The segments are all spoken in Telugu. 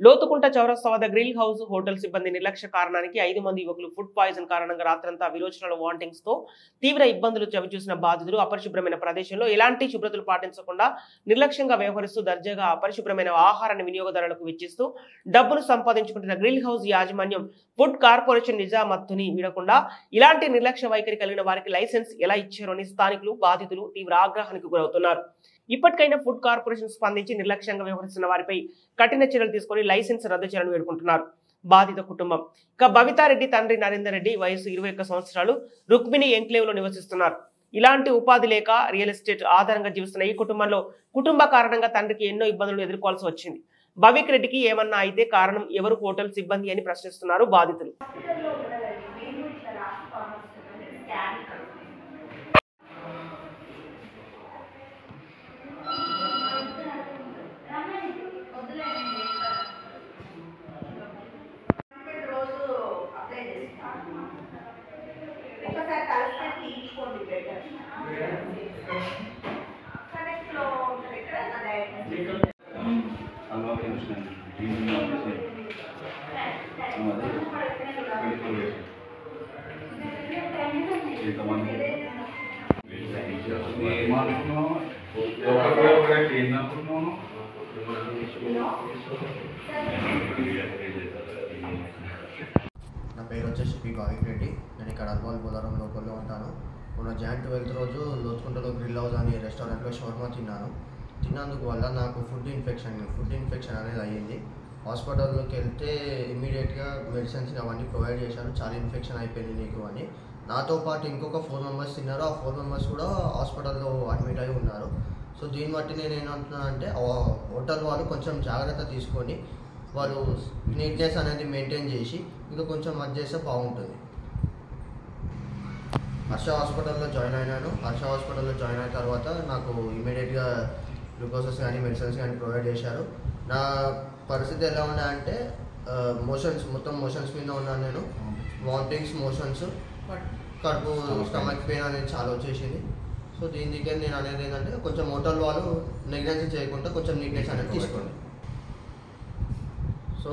లోతుకుంట చౌరస్తా వద్ద గ్రిల్ హౌస్ హోటల్ సిబ్బంది నిర్లక్ష్య కారణానికి 5 మంది యువకులు ఫుడ్ పాయిజన్ కారణంగా రాత్రంతా విరోచనాలు వాంటింగ్స్ తో తీవ్ర ఇబ్బందులు చవిచూసిన బాధితులు అపరిశుభ్రమైన ప్రదేశంలో ఎలాంటి శుభ్రతలు పాటించకుండా నిర్లక్ష్యంగా వ్యవహరిస్తూ దర్జాగా అపరిశుభ్రమైన ఆహారాన్ని వినియోగదారులకు వెచ్చిస్తూ డబ్బులు సంపాదించుకుంటున్న గ్రిల్ హౌస్ యాజమాన్యం ఫుడ్ కార్పొరేషన్ నిజామత్తుని వీడకుండా ఇలాంటి నిర్లక్ష్య వైఖరి కలిగిన వారికి లైసెన్స్ ఎలా ఇచ్చారని స్థానికులు బాధితులు తీవ్ర ఆగ్రహానికి గురవుతున్నారు. ఇప్పటికైనా ఫుడ్ కార్పొరేషన్ స్పందించి నిర్లక్ష్యంగా వ్యవహరిస్తున్న వారిపై కఠిన చర్యలు తీసుకుని లైసెన్స్ రద్దు చేయాలని వేడుకుంటున్నారు బాధిత కుటుంబం. ఇక బబితారెడ్డి తండ్రి నరేందర్ రెడ్డి వయసు 21 సంవత్సరాలు రుక్మిణి ఎంక్లేవ్ లో నివసిస్తున్నారు. ఇలాంటి ఉపాధి లేక రియల్ ఎస్టేట్ ఆధారంగా జీవిస్తున్న ఈ కుటుంబంలో కుటుంబ కారణంగా తండ్రికి ఎన్నో ఇబ్బందులు ఎదుర్కోవాల్సి వచ్చింది. భవిక్ రెడ్డికి ఏమన్నా అయితే కారణం ఎవరు హోటల్ సిబ్బంది అని ప్రశ్నిస్తున్నారు బాధితులు. నా పేరు వచ్చేసి పి భవిక్ రెడ్డి. నేను ఇక్కడ అల్వాల్ బోలారం లోకల్లో ఉంటాను. మొన్న జాన్ 12 రోజు లోతుకుంటలో గ్రిల్ హౌస్ అనే రెస్టారెంట్లో షవర్మా తిన్నందుకు వల్ల నాకు ఫుడ్ ఇన్ఫెక్షన్ అనేది అయ్యింది. హాస్పిటల్లోకి వెళ్తే ఇమ్మీడియట్గా మెడిసిన్స్ అవన్నీ ప్రొవైడ్ చేశారు. చాలా ఇన్ఫెక్షన్ అయిపోయింది నీకు అని. నాతో పాటు ఇంకొక 4 మెంబర్స్ తిన్నారు. ఆ 4 మెంబర్స్ కూడా హాస్పిటల్లో అడ్మిట్ అయి ఉన్నారు. సో దీన్ని బట్టి నేను ఏమంటున్నానంటే హోటల్ వాళ్ళు కొంచెం జాగ్రత్త తీసుకొని వాళ్ళు నీట్నెస్ అనేది మెయింటైన్ చేసి ఇంకా కొంచెం అది చేస్తే బాగుంటుంది. హర్ష హాస్పిటల్లో జాయిన్ అయినాను. హర్ష హాస్పిటల్లో జాయిన్ అయిన తర్వాత నాకు ఇమీడియట్గా గ్లూకోజెస్ కానీ మెడిసిన్స్ కానీ ప్రొవైడ్ చేశారు. నా పరిస్థితి ఎలా ఉన్నాయంటే మొత్తం మోషన్స్ మీద ఉన్నాను నేను. వామిటింగ్స్, మోషన్స్, కడుపు, స్టమక్ పెయిన్ అనేది చాలా వచ్చేసింది. సో దీనికి నేను అనేది ఏంటంటే కొంచెం హోటల్ వాళ్ళు నెగ్లెన్సీ చేయకుండా కొంచెం నీట్నెస్ అనేది తీసుకోండి. సో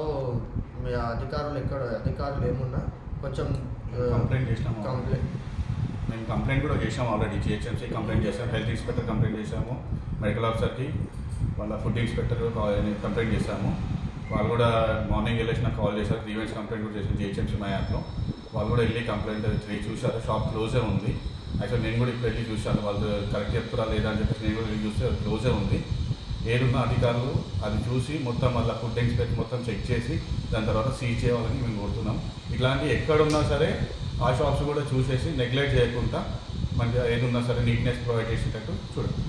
మీ అధికారులు ఏమున్నా కొంచెం మేము కంప్లైంట్ కూడా చేసాము. ఆల్రెడీ జిహెచ్ఎంసీ కంప్లైంట్ చేసాము, హెల్త్ ఇన్స్పెక్టర్ కంప్లైంట్ చేసాము, మెడికల్ ఆఫీసర్కి, వాళ్ళ ఫుడ్ ఇన్స్పెక్టర్ కంప్లైంట్ చేసాము. వాళ్ళు కూడా మార్నింగ్ వెళ్ళేసి నాకు కాల్ చేశారు. గ్రీవెన్స్ కంప్లైంట్ కూడా చేసాను జిహెచ్ఎంసీ మా యాప్లో. వాళ్ళు కూడా వెళ్ళి కంప్లైంట్ చూశారు. షాప్ క్లోజే ఉంది. యాక్చువల్ నేను కూడా ఇప్పుడు వెళ్ళి చూశాను. వాళ్ళు కరెక్ట్ చెప్తారా లేదా అని చెప్పేసి నేను కూడా వెళ్ళి చూస్తే అది క్లోజే ఉంది. ఏడున్న అధికారులు అది చూసి మొత్తం వాళ్ళ ఫుడ్ ఇన్స్పెక్టర్ మొత్తం చెక్ చేసి దాని తర్వాత సీజ్ చేయాలని మేము కోరుతున్నాం. ఇట్లాంటి ఎక్కడున్నా సరే ఆ షాప్స్ కూడా చూసేసి నెగ్లెక్ట్ చేయకుండా మంచిగా ఏదున్నా సరే నీట్నెస్ ప్రొవైడ్ చేసేటట్టు చూడండి.